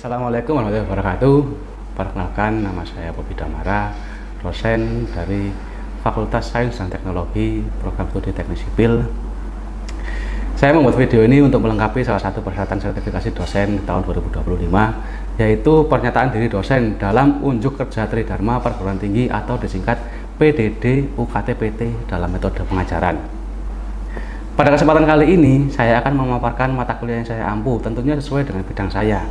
Assalamualaikum warahmatullahi wabarakatuh. Perkenalkan, nama saya Bobi Damara, dosen dari Fakultas Sains dan Teknologi, Program Studi Teknik Sipil. Saya membuat video ini untuk melengkapi salah satu persyaratan sertifikasi dosen di tahun 2025, yaitu pernyataan diri dosen dalam unjuk kerja tridharma perguruan tinggi atau disingkat PDD UKT-PT dalam metode pengajaran. Pada kesempatan kali ini, saya akan memaparkan mata kuliah yang saya ampu, tentunya sesuai dengan bidang saya,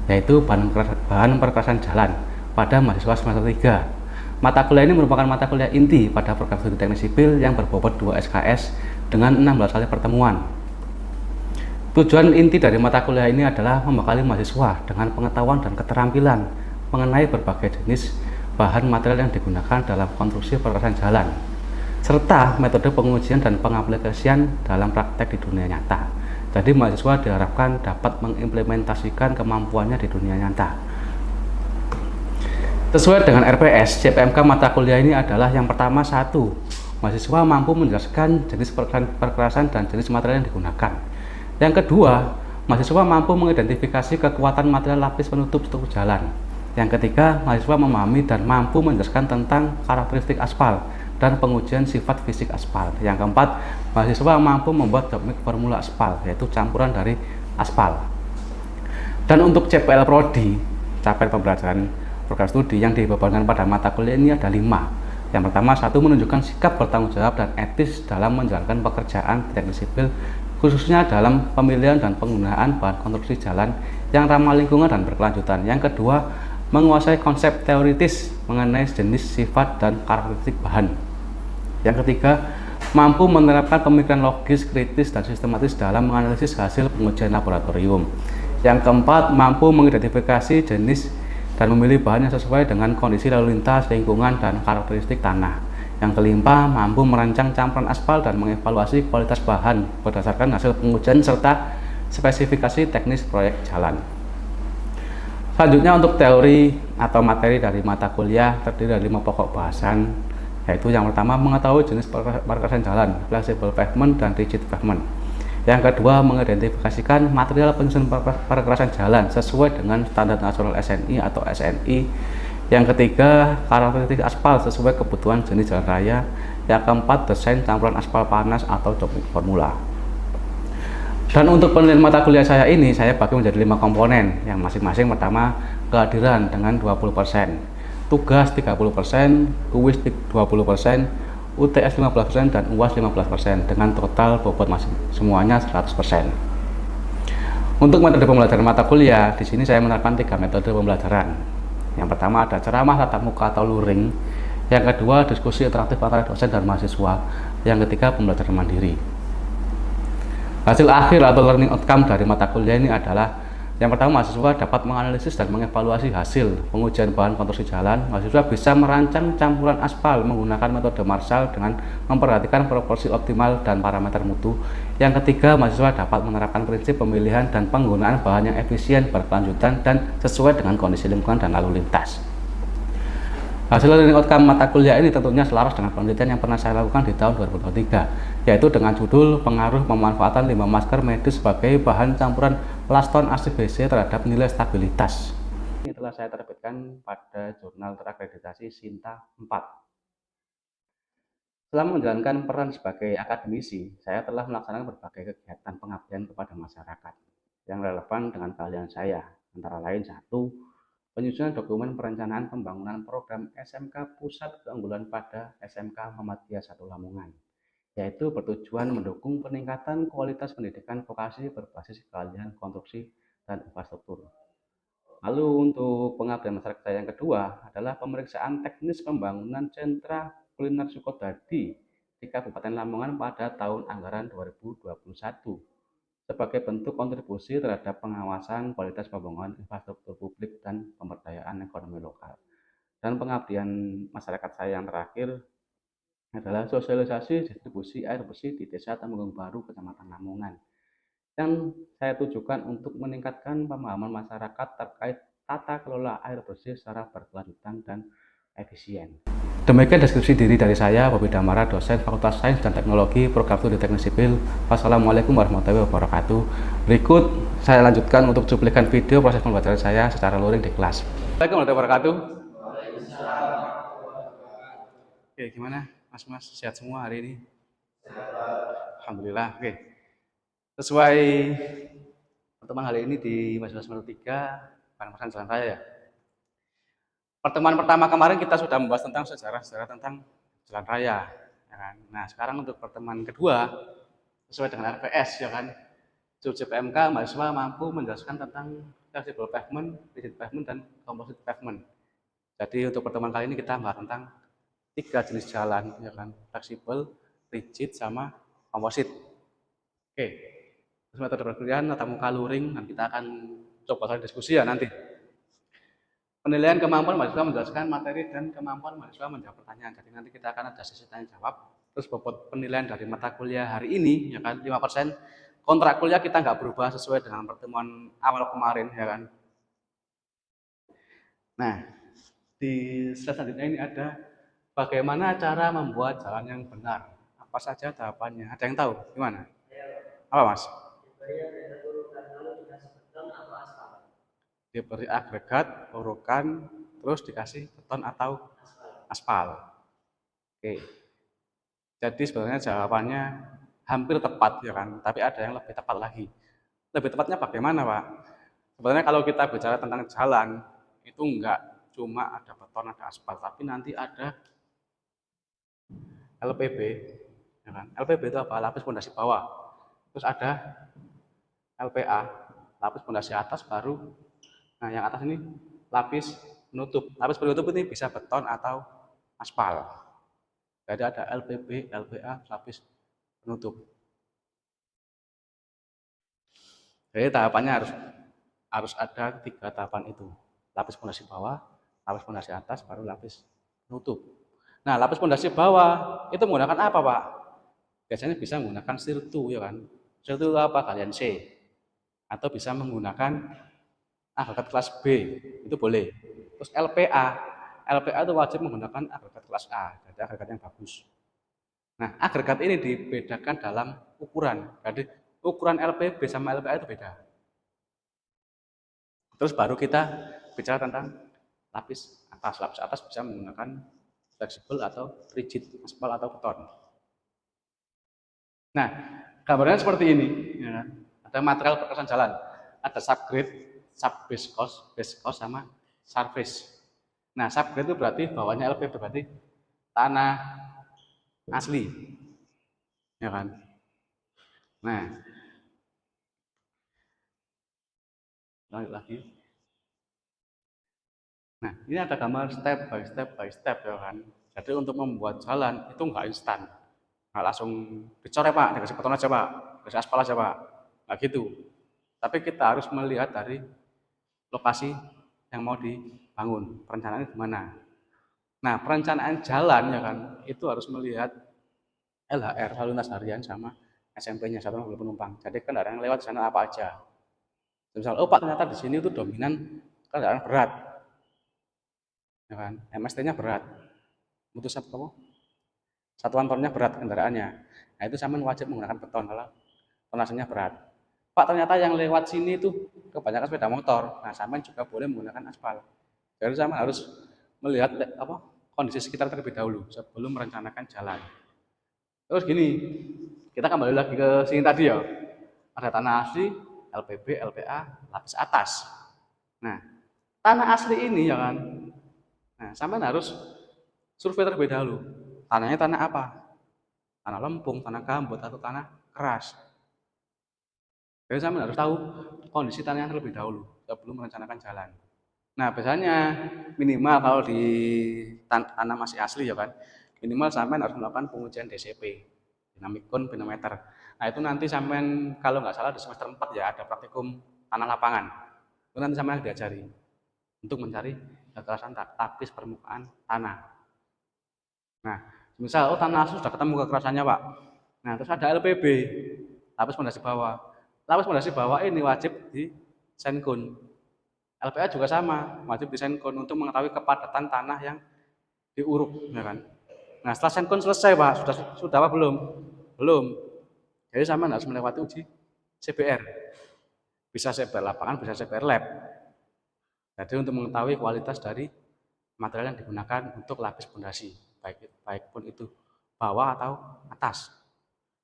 yaitu bahan perkerasan jalan pada mahasiswa semester 3. Mata kuliah ini merupakan mata kuliah inti pada program studi teknik sipil yang berbobot 2 SKS dengan 16 kali pertemuan. Tujuan inti dari mata kuliah ini adalah membekali mahasiswa dengan pengetahuan dan keterampilan mengenai berbagai jenis bahan material yang digunakan dalam konstruksi perkerasan jalan, serta metode pengujian dan pengaplikasian dalam praktek di dunia nyata. Jadi mahasiswa diharapkan dapat mengimplementasikan kemampuannya di dunia nyata. Sesuai dengan RPS, CPMK mata kuliah ini adalah yang pertama, 1. Mahasiswa mampu menjelaskan jenis perkerasan dan jenis material yang digunakan. Yang kedua, mahasiswa mampu mengidentifikasi kekuatan material lapis penutup struktur jalan. Yang ketiga, mahasiswa memahami dan mampu menjelaskan tentang karakteristik aspal dan pengujian sifat fisik aspal. Yang keempat, mahasiswa mampu membuat dopmik formula aspal, yaitu campuran dari aspal. Dan untuk CPL Prodi, capaian pembelajaran program studi yang dibebankan pada mata kuliah ini ada 5. Yang pertama, 1. Menunjukkan sikap bertanggung jawab dan etis dalam menjalankan pekerjaan teknik sipil, khususnya dalam pemilihan dan penggunaan bahan konstruksi jalan yang ramah lingkungan dan berkelanjutan. Yang kedua, menguasai konsep teoritis mengenai jenis, sifat, dan karakteristik bahan. Yang ketiga, mampu menerapkan pemikiran logis, kritis, dan sistematis dalam menganalisis hasil pengujian laboratorium. Yang keempat, mampu mengidentifikasi jenis dan memilih bahan yang sesuai dengan kondisi lalu lintas, lingkungan, dan karakteristik tanah. Yang kelima, mampu merancang campuran aspal dan mengevaluasi kualitas bahan berdasarkan hasil pengujian serta spesifikasi teknis proyek jalan. Selanjutnya, untuk teori atau materi dari mata kuliah terdiri dari 5 pokok bahasan, yaitu yang pertama, mengetahui jenis perkerasan jalan, flexible pavement dan rigid pavement. Yang kedua, mengidentifikasikan material penyusun perkerasan jalan sesuai dengan standar nasional SNI atau SNI. Yang ketiga, karakteristik aspal sesuai kebutuhan jenis jalan raya. Yang keempat, desain campuran aspal panas atau dopmik formula. Dan untuk penilaian mata kuliah saya ini, saya bagi menjadi 5 komponen, yang masing-masing pertama, kehadiran dengan 20%, tugas 30%, kuis 20%, UTS 15%, dan UAS 15%, dengan total bobot semuanya 100%. Untuk metode pembelajaran mata kuliah, di sini saya menerapkan 3 metode pembelajaran. Yang pertama ada ceramah tatap muka atau luring, yang kedua diskusi interaktif antara dosen dan mahasiswa, yang ketiga pembelajaran mandiri. Hasil akhir atau learning outcome dari mata kuliah ini adalah yang pertama, mahasiswa dapat menganalisis dan mengevaluasi hasil pengujian bahan konstruksi jalan. Mahasiswa bisa merancang campuran aspal menggunakan metode Marshall dengan memperhatikan proporsi optimal dan parameter mutu. Yang ketiga, mahasiswa dapat menerapkan prinsip pemilihan dan penggunaan bahan yang efisien, berkelanjutan, dan sesuai dengan kondisi lingkungan dan lalu lintas. Hasil learning outcome mata kuliah ini tentunya selaras dengan penelitian yang pernah saya lakukan di tahun 2023, yaitu dengan judul pengaruh pemanfaatan limbah masker medis sebagai bahan campuran plaston ACBC terhadap nilai stabilitas. Ini telah saya terbitkan pada jurnal terakreditasi Sinta 4. Selama menjalankan peran sebagai akademisi, saya telah melaksanakan berbagai kegiatan pengabdian kepada masyarakat yang relevan dengan keahlian saya, antara lain 1. Penyusunan dokumen perencanaan pembangunan program SMK Pusat Keunggulan pada SMK Muhammadiyah 1 Lamongan, yaitu bertujuan mendukung peningkatan kualitas pendidikan vokasi berbasis keahlian konstruksi dan infrastruktur. Lalu untuk pengabdian masyarakat saya yang kedua adalah pemeriksaan teknis pembangunan sentra kuliner Sukodadi di Kabupaten Lamongan pada tahun anggaran 2021. Sebagai bentuk kontribusi terhadap pengawasan kualitas pembangunan infrastruktur publik dan pemberdayaan ekonomi lokal. Dan pengabdian masyarakat saya yang terakhir adalah sosialisasi distribusi air bersih di Desa Temenggung Baru, Kecamatan Lamongan, yang saya tujukan untuk meningkatkan pemahaman masyarakat terkait tata kelola air bersih secara berkelanjutan dan efisien. Demikian deskripsi diri dari saya, Bobi Damara, dosen Fakultas Sains dan Teknologi, Program Studi Teknik Sipil. Wassalamualaikum warahmatullahi wabarakatuh. Berikut saya lanjutkan untuk cuplikan video proses pembelajaran saya secara luring di kelas. Assalamualaikum warahmatullahi wabarakatuh. Oke, gimana Mas? Sehat semua hari ini? Alhamdulillah. Oke. Sesuai pertemuan hari ini di Mahasiswa Semester 3, Panembahan Jalan Raya ya. Pertemuan pertama kemarin kita sudah membahas tentang sejarah tentang jalan raya, ya kan? Nah, sekarang untuk pertemuan kedua, sesuai dengan RPS, ya kan? CPMK mahasiswa mampu menjelaskan tentang flexible pavement, rigid pavement, dan composite pavement. Jadi untuk pertemuan kali ini kita bahas tentang 3 jenis jalan, ya kan? Fleksibel, rigid, sama composite. Oke. Terus metode perkuliahan tatap muka luring, dan kita akan coba diskusi ya nanti. Penilaian kemampuan mahasiswa menjelaskan materi dan kemampuan mahasiswa menjawab pertanyaan. Jadi nanti kita akan ada sesi tanya jawab. Terus bobot penilaian dari mata kuliah hari ini, ya kan, 5%. Kontrak kuliah kita nggak berubah sesuai dengan pertemuan awal kemarin, ya kan. Nah, di slide selanjutnya ini ada bagaimana cara membuat jalan yang benar. Apa saja tahapannya? Ada yang tahu? Gimana? Apa, Mas? Diberi agregat, urukan, terus dikasih beton atau aspal. Oke. Jadi sebenarnya jawabannya hampir tepat, ya kan? Tapi ada yang lebih tepat lagi. Lebih tepatnya bagaimana, Pak? Sebenarnya kalau kita bicara tentang jalan, itu enggak cuma ada beton, ada aspal, tapi nanti ada LPB, ya kan? LPB itu apa? Lapis pondasi bawah. Terus ada LPA, lapis pondasi atas, baru nah yang atas ini lapis penutup. Lapis penutup ini bisa beton atau aspal. Jadi ada LPB, LPA, lapis penutup. Jadi tahapannya harus ada 3 tahapan itu. Lapis pondasi bawah, lapis pondasi atas, baru lapis penutup. Nah, lapis pondasi bawah itu menggunakan apa, Pak? Biasanya bisa menggunakan sirtu, ya kan? Sirtu itu apa? Kalian C. Atau bisa menggunakan agregat kelas B, itu boleh. Terus LPA itu wajib menggunakan agregat kelas A, jadi agregat yang bagus. Nah, agregat ini dibedakan dalam ukuran. Jadi ukuran LPB sama LPA itu beda. Terus baru kita bicara tentang lapis atas. Lapis atas bisa menggunakan fleksibel atau rigid, aspal atau beton. Nah, gambarnya seperti ini. Ya. Ada material perkerasan jalan. Ada subgrade, subbase cost, sama surface. Nah, subgrade itu berarti bawahnya LP berarti tanah asli. Ya kan? Nah, lanjut lagi. Nah, ini ada gambar step by step, ya kan? Jadi untuk membuat jalan itu nggak instan. Nggak langsung dicor ya Pak, dikasih beton aja Pak, dikasih aspal aja Pak. Nggak gitu. Tapi kita harus melihat dari lokasi yang mau dibangun, perencanaannya gimana. Nah, perencanaan jalan ya kan, itu harus melihat LHR, lalu lintas harian, sama SMP-nya, satuan mobil penumpang. Jadi kendaraan yang lewat di sana apa aja. Misal, oh Pak ternyata di sini tuh dominan kendaraan berat, ya kan, MST-nya berat, butuh satuan tonnya berat kendaraannya. Nah itu sama wajib menggunakan beton kalau tonasenya berat. Pak ternyata yang lewat sini tuh kebanyakan sepeda motor. Nah sama juga boleh menggunakan aspal. Jadi sama harus melihat kondisi sekitar terlebih dahulu sebelum merencanakan jalan. Terus gini, kita kembali lagi ke sini tadi ya. Ada tanah asli, LPB, LPA, lapis atas. Nah, tanah asli ini ya kan. Nah, sampean harus survei terlebih dahulu. Tanahnya tanah apa? Tanah lempung, tanah gambut, atau tanah keras. Jadi sampean harus tahu kondisi tanahnya terlebih dahulu sebelum merencanakan jalan. Nah, biasanya minimal kalau di tanah masih asli ya kan, minimal sampean harus melakukan pengujian DCP, dynamic count penometer. Nah, itu nanti sampean kalau nggak salah di semester 4 ya ada praktikum tanah lapangan. Itu nanti sampean diajari untuk mencari kekerasan tapis permukaan tanah. Nah, misal tanah asli sudah ketemu kekerasannya, Pak. Nah, terus ada LPB, lapis pondasi bawah. Lapis pondasi bawah ini wajib di senkun. LPA juga sama, wajib di senkun untuk mengetahui kepadatan tanah yang diuruk, ya kan. Nah, setelah senkun selesai, Pak, sudah apa belum? Belum. Jadi sama harus melewati uji CBR. Bisa CBR lapangan, bisa CBR lab. Jadi untuk mengetahui kualitas dari material yang digunakan untuk lapis pondasi, baik pun itu bawah atau atas.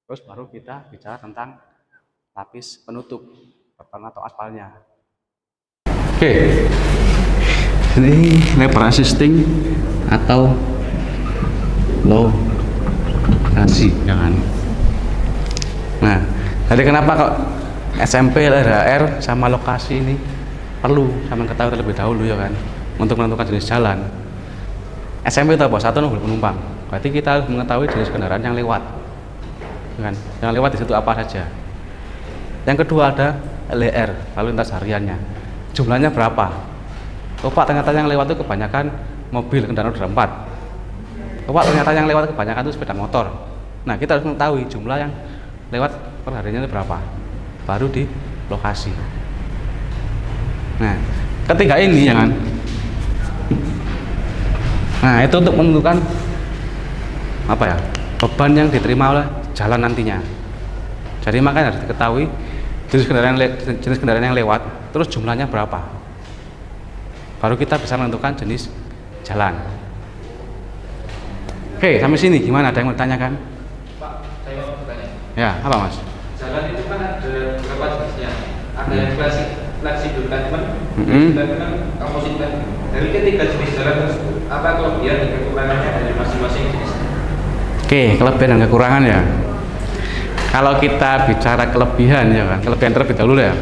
Terus baru kita bicara tentang lapis penutup beton atau aspalnya. Oke, ini labor assisting atau lokasi, ya kan. Nah, jadi kenapa kok SMP, LHR sama lokasi ini perlu sama ketahui terlebih dahulu, ya kan, untuk menentukan jenis jalan. SMP itu apa? Satu, mobil penumpang. Berarti kita harus mengetahui jenis kendaraan yang lewat, ya kan? Yang lewat di situ apa saja. Yang kedua ada LHR, lalu lintas hariannya. Jumlahnya berapa? Oh Pak, ternyata yang lewat itu kebanyakan mobil kendaraan roda 4. Oh Pak, ternyata yang lewat kebanyakan itu sepeda motor. Nah, kita harus mengetahui jumlah yang lewat perhariannya itu berapa. Baru di lokasi. Nah, ketiga ini ya kan. Nah, itu untuk menentukan apa ya? Beban yang diterima oleh jalan nantinya. Jadi makanya harus diketahui jenis kendaraan yang lewat, terus jumlahnya berapa. Baru kita bisa menentukan jenis jalan. Oke, sampai sini gimana? Ada yang mau ditanyakan? Pak, saya mau bertanya. Ya, apa Mas? Jalan itu kan ada beberapa jenisnya. Ada yang klasik, fleksibel pavement, composite pavement. Dari ketiga jenis jalan tersebut, apa kelebihan dan kekurangannya dari masing-masing jenis? Oke, kelebihan dan kekurangan ya. Kalau kita bicara kelebihan ya kan, kelebihan terlebih dahulu ya.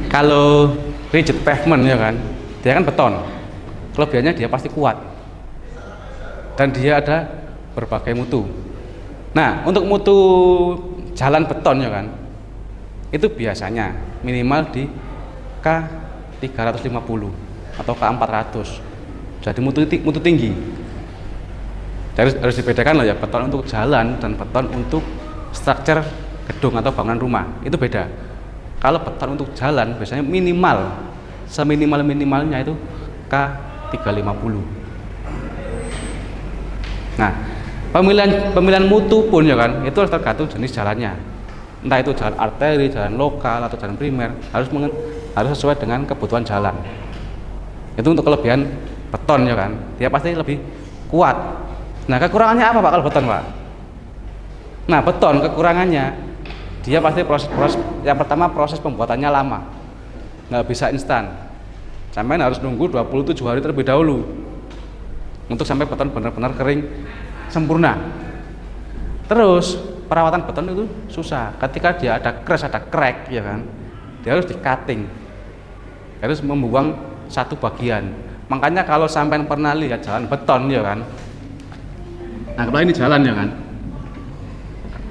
Kalau rigid pavement ya kan, dia kan beton. Kelebihannya dia pasti kuat. Dan dia ada berbagai mutu. Nah, untuk mutu jalan beton ya kan, itu biasanya minimal di K350 atau K400. Jadi mutu tinggi. Jadi harus dibedakan loh ya, beton untuk jalan dan beton untuk struktur gedung atau bangunan rumah. Itu beda. Kalau beton untuk jalan biasanya minimal, seminimal-minimalnya itu K350. Nah, pemilihan mutu pun ya kan, itu harus tergantung jenis jalannya. Entah itu jalan arteri, jalan lokal atau jalan primer, harus sesuai dengan kebutuhan jalan. Itu untuk kelebihan beton ya kan, dia pasti lebih kuat. Nah, kekurangannya apa Pak kalau beton Pak? Nah, beton kekurangannya dia pasti proses yang pertama proses pembuatannya lama, nggak bisa instan. Sampai harus nunggu 27 hari terlebih dahulu untuk sampai beton benar-benar kering sempurna. Terus perawatan beton itu susah. Ketika dia ada crack ya kan, dia harus di cutting, harus membuang satu bagian. Makanya kalau sampai pernah lihat jalan beton ya kan, nah kalau ini jalan ya kan,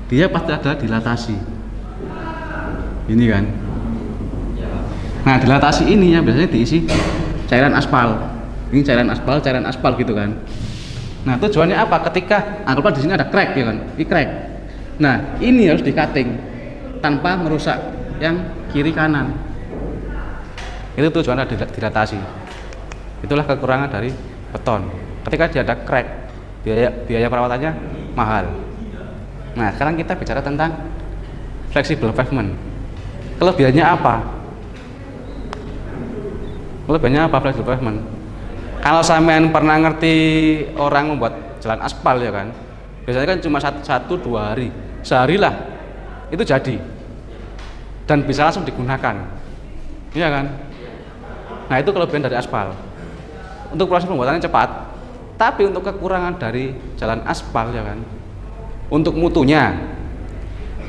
dia pasti ada dilatasi ini kan. Nah, dilatasi ini ya biasanya diisi cairan aspal. Ini cairan aspal gitu kan. Nah, tujuannya apa? Ketika anggaplah di sini ada crack ya kan, ini crack. Nah, ini harus di cutting tanpa merusak yang kiri kanan. Itu tujuannya dilatasi. Itulah kekurangan dari beton. Ketika dia ada crack, biaya perawatannya mahal. Nah, sekarang kita bicara tentang flexible pavement. Kelebihannya apa? Flexible pavement? Kalau sampean pernah ngerti orang membuat jalan aspal ya kan, biasanya kan cuma 1-2 hari, sehari lah itu jadi dan bisa langsung digunakan, iya kan? Nah, itu kelebihan dari aspal. Untuk proses pembuatannya cepat, tapi untuk kekurangan dari jalan aspal ya kan, untuk mutunya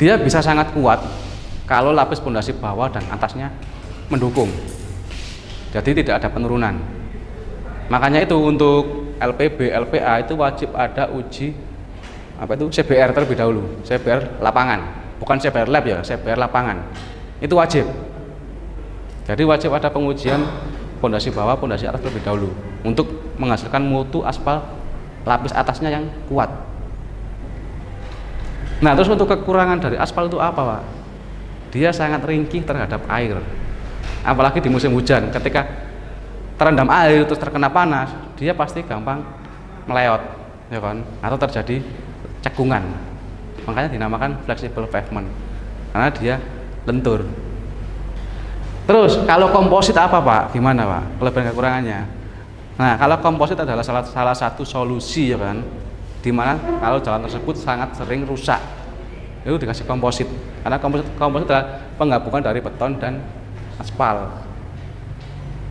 dia bisa sangat kuat kalau lapis pondasi bawah dan atasnya mendukung, jadi tidak ada penurunan. Makanya itu untuk LPB, LPA itu wajib ada uji CBR terlebih dahulu, CBR lapangan, bukan CBR lab ya, CBR lapangan. Itu wajib. Jadi wajib ada pengujian pondasi bawah, pondasi atas terlebih dahulu untuk menghasilkan mutu aspal lapis atasnya yang kuat. Nah, terus untuk kekurangan dari aspal itu apa, Pak? Dia sangat ringkih terhadap air. Apalagi di musim hujan, ketika terendam air terus terkena panas, dia pasti gampang meleot, ya kan, atau terjadi cekungan. Makanya dinamakan flexible pavement karena dia lentur. Terus kalau komposit apa Pak? Gimana Pak? Kelebihan kekurangannya? Nah, kalau komposit adalah salah satu solusi ya kan, dimana kalau jalan tersebut sangat sering rusak, itu dikasih komposit. Karena komposit adalah penggabungan dari beton dan aspal.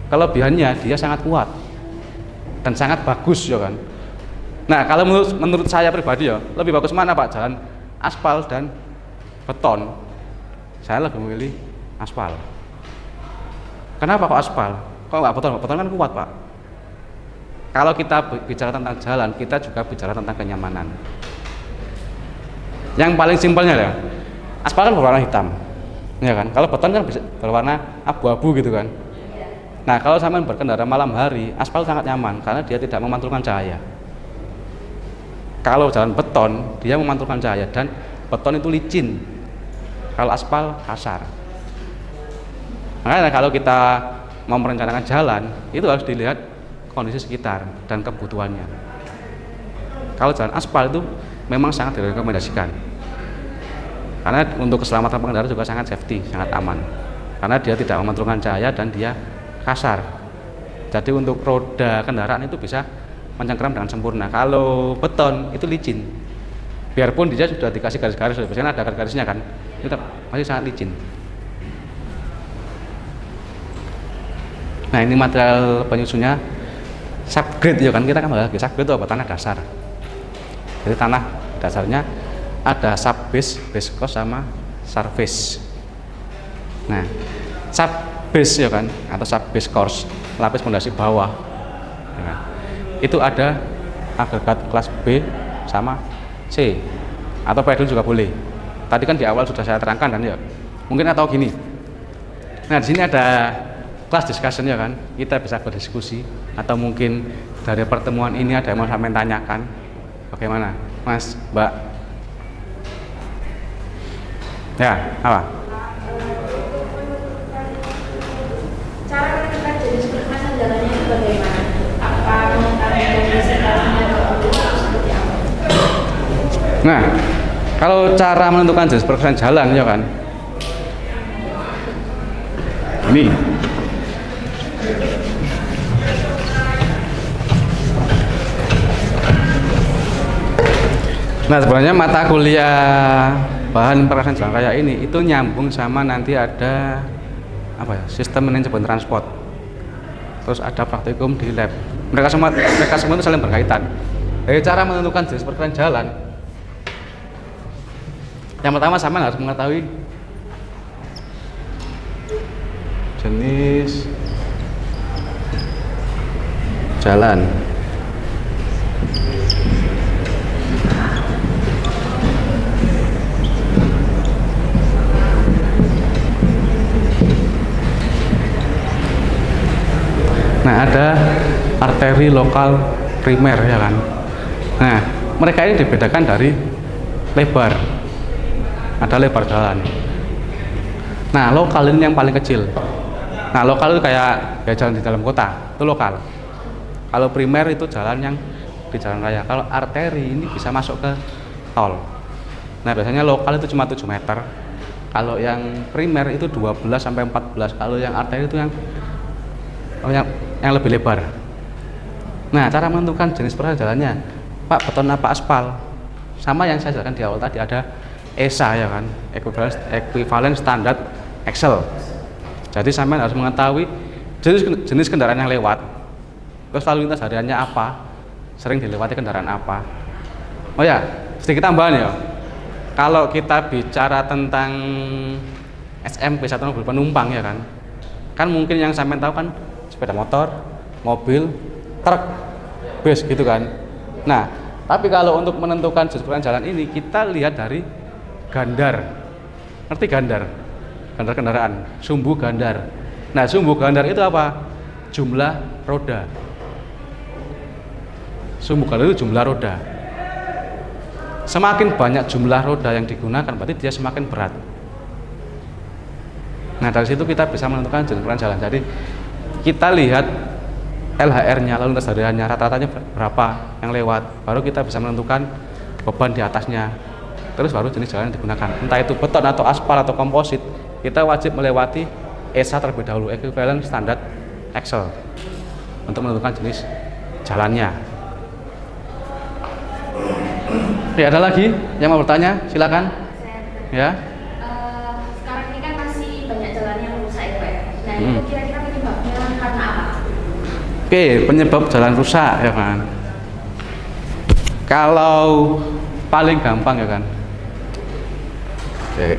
Kelebihannya dia sangat kuat dan sangat bagus ya kan. Nah, kalau menurut saya pribadi ya, lebih bagus mana Pak? Jalan aspal dan beton. Saya lebih memilih aspal. Kenapa kok aspal? Kok nggak beton? Beton kan kuat Pak. Kalau kita bicara tentang jalan, kita juga bicara tentang kenyamanan. Yang paling simpelnya ya, aspal kan berwarna hitam, ya kan? Kalau beton kan bisa berwarna abu-abu gitu kan. Nah, kalau sampean berkendara malam hari, aspal sangat nyaman karena dia tidak memantulkan cahaya. Kalau jalan beton, dia memantulkan cahaya dan beton itu licin. Kalau aspal kasar. Makanya kalau kita mau merencanakan jalan, itu harus dilihat kondisi sekitar dan kebutuhannya. Kalau jalan aspal itu memang sangat direkomendasikan. Karena untuk keselamatan pengendara juga sangat safety, sangat aman. Karena dia tidak memantulkan cahaya dan dia kasar. Jadi untuk roda kendaraan itu bisa mencengkeram dengan sempurna. Kalau beton itu licin. Biarpun dia sudah dikasih garis-garis, biasanya ada garis-garisnya kan, itu masih sangat licin. Nah, ini material penyusunnya subgrade ya kan, kita kan lagi subgrade itu apa? Tanah dasar. Jadi tanah dasarnya ada subbase, base course sama surface. Nah, subbase ya kan, atau subbase course, lapis pondasi bawah. Ya, itu ada agregat kelas B sama C, atau pedal juga boleh. Tadi kan di awal sudah saya terangkan kan ya. Mungkin atau gini. Nah, di sini ada kelas discussion ya kan, kita bisa berdiskusi, atau mungkin dari pertemuan ini ada yang mau sampai tanyakan. Bagaimana, Mas, Mbak? Ya, apa? Cara menentukan jenis perkerasan jalannya itu bagaimana? Apa mengetahui dari sekarangnya atau seperti apa? Nah, kalau cara menentukan jenis perkerasan jalan ya kan, ini. Nah, sebenarnya mata kuliah bahan perkerasan jalan raya ini itu nyambung sama nanti ada apa ya, sistem manajemen transport. Terus ada praktikum di lab. Mereka semua itu saling berkaitan. Dari cara menentukan jenis perkerasan jalan, yang pertama sama harus mengetahui jenis jalan. Nah, ada arteri lokal primer ya kan. Nah, mereka ini dibedakan dari lebar. Ada lebar jalan. Nah, lokal ini yang paling kecil. Nah, lokal itu kayak jalan di dalam kota, itu lokal. Kalau primer itu jalan yang di jalan raya. Kalau arteri ini bisa masuk ke tol. Nah, biasanya lokal itu cuma 7 meter. Kalau yang primer itu 12 sampai 14. Kalau yang arteri itu yang lebih lebar. Nah, cara menentukan jenis perkerasan jalannya, Pak, beton apa aspal? Sama yang saya jelaskan di awal tadi, ada ESA ya kan, equivalent standard Excel. Jadi sampai harus mengetahui jenis kendaraan yang lewat, terus lalu lintas hariannya apa, sering dilewati kendaraan apa. Oh ya, sedikit tambahan ya, kalau kita bicara tentang SMP satu mobil penumpang ya kan mungkin yang sampai tahu kan sepeda motor, mobil, truk, bus gitu kan. Nah, tapi kalau untuk menentukan jenis perkerasan jalan ini kita lihat dari gandar. Ngerti gandar? Gandar kendaraan, sumbu gandar. Nah, sumbu gandar itu apa? Jumlah roda. Sumbu gandar itu jumlah roda. Semakin banyak jumlah roda yang digunakan, berarti dia semakin berat. Nah, dari situ kita bisa menentukan jenis perkerasan jalan. Jadi kita lihat LHR-nya, lalu lintas hariannya, rata-ratanya berapa yang lewat, baru kita bisa menentukan beban di atasnya. Terus baru jenis jalan yang digunakan, entah itu beton atau aspal atau komposit, kita wajib melewati ESA terlebih dahulu, equivalent standard axle, untuk menentukan jenis jalannya. Ya, ada lagi yang mau bertanya? Silakan. Ya. Sekarang ini kan masih banyak jalan yang rusak ya Pak. Nah itu kira-kira penyebabnya karena apa? Oke, penyebab jalan rusak ya kan. Kalau paling gampang ya kan. Oke.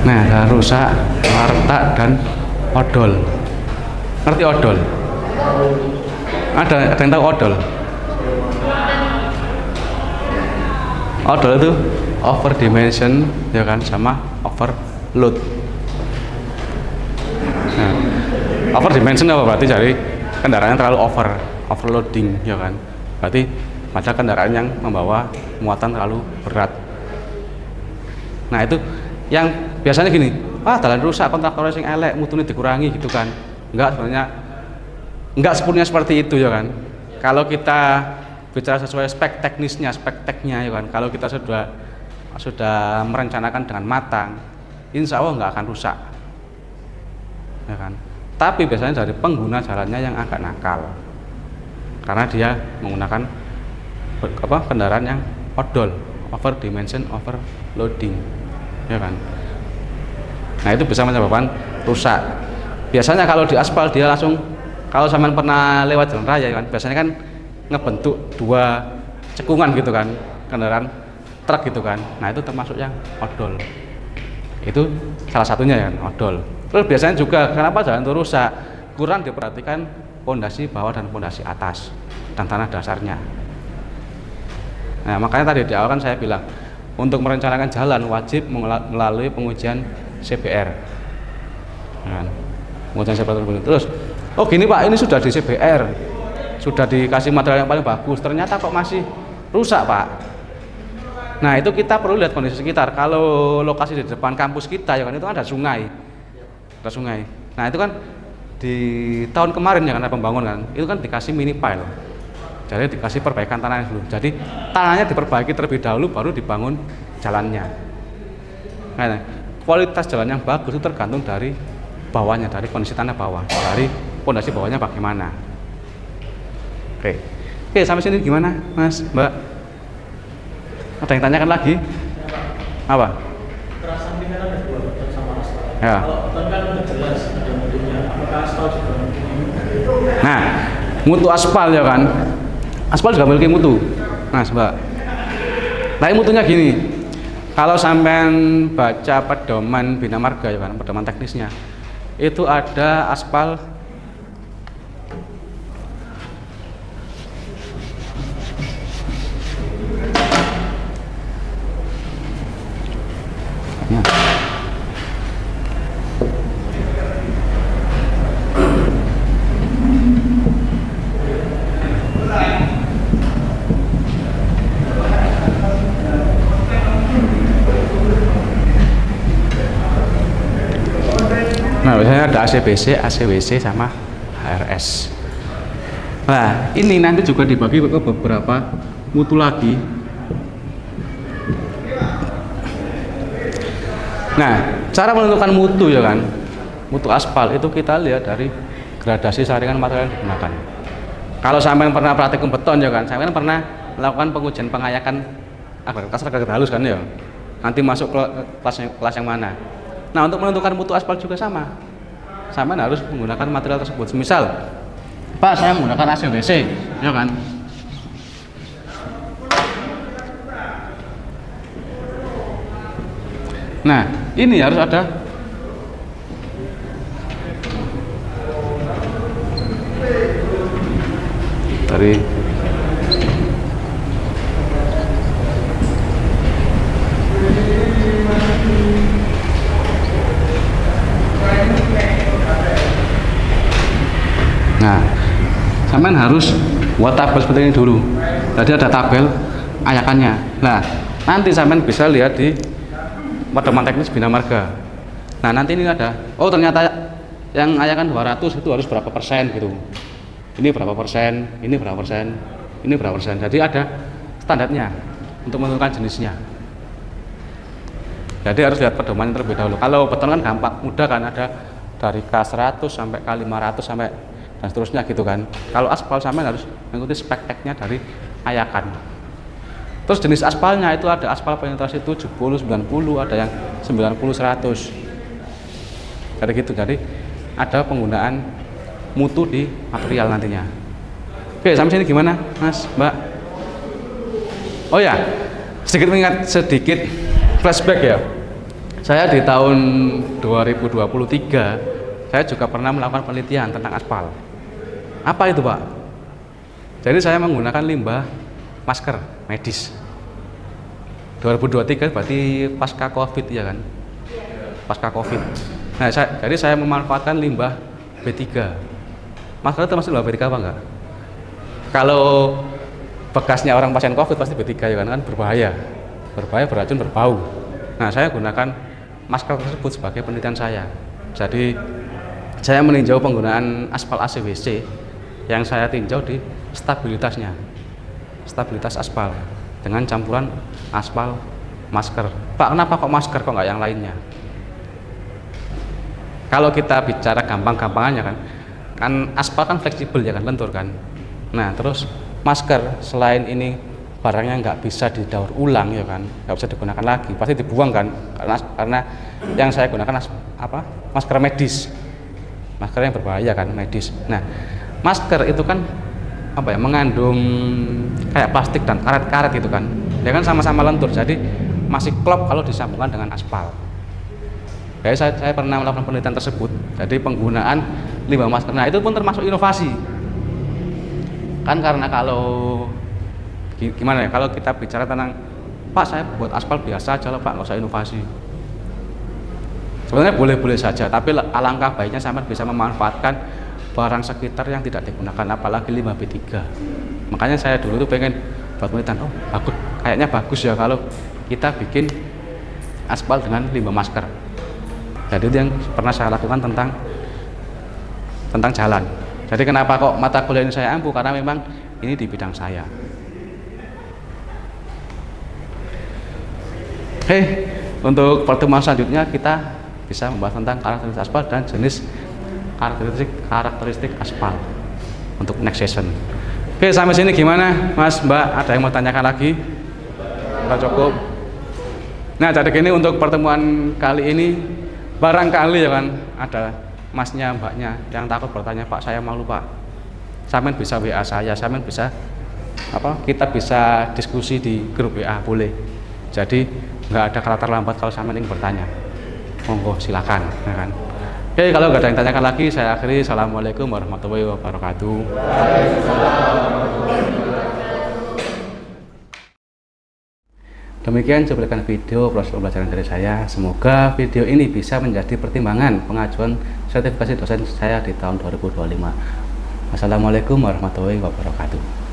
Nah, jalan rusak, retak dan odol. Ngerti odol? Ada yang tahu odol? Odol itu over dimension ya kan, sama overload. Nah, over dimension apa berarti? Jadi kendaraannya terlalu overloading ya kan. Berarti ada kendaraan yang membawa muatan terlalu berat. Nah, itu yang biasanya gini, jalan rusak, kontraktor sing elek, mutunya dikurangi gitu kan. Enggak, sebenarnya enggak sepenuhnya seperti itu ya kan. Kalau kita bicara sesuai spek teknisnya, spek teknya ya kan, kalau kita sudah merencanakan dengan matang, insya Allah nggak akan rusak ya kan. Tapi biasanya dari pengguna jalannya yang agak nakal, karena dia menggunakan kendaraan yang odol, over dimension, overloading ya kan. Nah, itu bisa menyebabkan rusak. Biasanya kalau di aspal dia langsung, kalau sampean pernah lewat jalan raya kan, biasanya kan ngebentuk dua cekungan gitu kan, kendaraan truk gitu kan. Nah, itu termasuk yang odol. Itu salah satunya ya kan, odol. Terus biasanya juga kenapa jalan itu rusak? Kurang diperhatikan pondasi bawah dan pondasi atas dan tanah dasarnya. Nah, makanya tadi di awal kan saya bilang, untuk merencanakan jalan wajib melalui pengujian CBR. Nah, pengujian CBR terus, oh gini Pak, ini sudah di CBR, sudah dikasih material yang paling bagus, ternyata kok masih rusak Pak. Nah, itu kita perlu lihat kondisi sekitar. Kalau lokasi di depan kampus kita ya kan, itu kan ada sungai. Nah, itu kan di tahun kemarin ya kan ada pembangunan, itu kan dikasih mini pile. Jadi dikasih perbaikan tanahnya dulu. Jadi tanahnya diperbaiki terlebih dahulu, baru dibangun jalannya. Nah, kualitas jalan yang bagus itu tergantung dari bawahnya, dari kondisi tanah bawah, dari pondasi bawahnya bagaimana. Oke, sampai sini gimana, Mas, Mbak? Ada yang tanyakan lagi? Apa? Kerasan ini kan ada dua, beton sama aspal. Ya. Kalau beton kan udah jelas ada mutunya, apakah aspal juga mempunyai? Nah, mutu aspal ya kan? Aspal juga memiliki mutu. Nah, Mbak. Nah, mutunya gini. Kalau sampean baca pedoman Bina Marga ya kan, pedoman teknisnya, itu ada aspal ya. Nah, biasanya ada ACBC, ACWC sama HRS. Nah, ini nanti juga dibagi ke beberapa mutu lagi. Nah, cara menentukan mutu ya kan, mutu aspal itu kita lihat dari gradasi saringan material yang digunakan. Kalau sampean pernah praktikum beton ya kan, sampean pernah melakukan pengujian pengayakan agregat kasar, agregat halus kan ya. Nanti masuk ke kelas yang mana? Nah, untuk menentukan mutu aspal juga sama. Sampean harus menggunakan material tersebut. Misal, Pak, saya menggunakan ACWC, ya kan? Nah, ini harus ada dari Nah, sampean harus buat tabel seperti ini dulu. Jadi ada tabel ayakannya. Nah, nanti sampean bisa lihat di pedoman teknis Bina Marga. Nah, nanti ini ada, oh ternyata yang ayakan 200 itu harus berapa persen gitu. Ini berapa persen, ini berapa persen, ini berapa persen. Jadi ada standarnya untuk menentukan jenisnya. Jadi harus lihat pedoman terlebih dahulu. Kalau beton kan gampang, mudah kan, ada dari K100 sampai K500 sampai dan seterusnya gitu kan. Kalau aspal sampean harus mengikuti spek teknya dari ayakan. Terus jenis aspalnya itu ada aspal penetrasi 70, 90, ada yang 90, 100. Jadi gitu. Jadi ada penggunaan mutu di material nantinya. Oke, sampai sini gimana, Mas, Mbak? Oh ya, sedikit mengingat sedikit flashback ya. Saya di tahun 2023 saya juga pernah melakukan penelitian tentang aspal. Apa itu, Pak? Jadi saya menggunakan limbah masker medis. 2023 berarti pasca Covid ya kan? Pasca Covid. Nah, jadi saya memanfaatkan limbah B3. Masker termasuk limbah B3 apa enggak? Kalau bekasnya orang pasien Covid pasti B3 ya kan, berbahaya. Berbahaya, beracun, berbau. Nah, saya gunakan masker tersebut sebagai penelitian saya. Jadi saya meninjau penggunaan aspal ACWC yang saya tinjau di stabilitasnya, stabilitas aspal dengan campuran aspal masker. Pak, kenapa kok masker kok nggak yang lainnya? Kalau kita bicara gampang-gampangannya kan aspal kan fleksibel ya kan, lentur kan. Nah, terus masker selain ini barangnya nggak bisa didaur ulang ya kan, nggak bisa digunakan lagi, pasti dibuang kan, karena yang saya gunakan masker medis, masker yang berbahaya kan, medis. Nah, masker itu kan mengandung kayak plastik dan karet-karet gitu kan, ya kan, sama-sama lentur, jadi masih klop kalau disambungkan dengan aspal. Jadi saya pernah melakukan penelitian tersebut, jadi penggunaan limbah masker. Nah, itu pun termasuk inovasi kan, karena kalau gimana ya, kalau kita bicara tentang Pak saya buat aspal biasa aja lah Pak, nggak usah inovasi. Sebenarnya boleh-boleh saja, tapi alangkah baiknya sampai bisa memanfaatkan barang sekitar yang tidak digunakan, apalagi limbah B3. Makanya saya dulu tuh pengen buat penelitian, bagus, kayaknya bagus ya kalau kita bikin aspal dengan limbah masker. Jadi itu yang pernah saya lakukan tentang jalan. Jadi kenapa kok mata kuliah ini saya ampuh, karena memang ini di bidang saya. Untuk pertemuan selanjutnya kita bisa membahas tentang karakteristik aspal dan jenis karakteristik aspal untuk next session. Sampai sini gimana, Mas, Mbak? Ada yang mau tanyakan lagi? Enggak cukup. Nah, jadi gini, untuk pertemuan kali ini barangkali ya kan ada Masnya, Mbaknya yang takut bertanya, Pak saya malu Pak. Sampean bisa WA saya, sampean bisa kita bisa diskusi di grup WA, boleh. Jadi nggak ada kata terlambat kalau sampean ingin bertanya, monggo silakan ya kan. Kalau nggak ada yang tanyakan lagi, saya akhiri. Assalamualaikum warahmatullahi wabarakatuh. Demikian cuplikan video proses pembelajaran dari saya. Semoga video ini bisa menjadi pertimbangan pengajuan sertifikasi dosen saya di tahun 2025. Wassalamualaikum warahmatullahi wabarakatuh.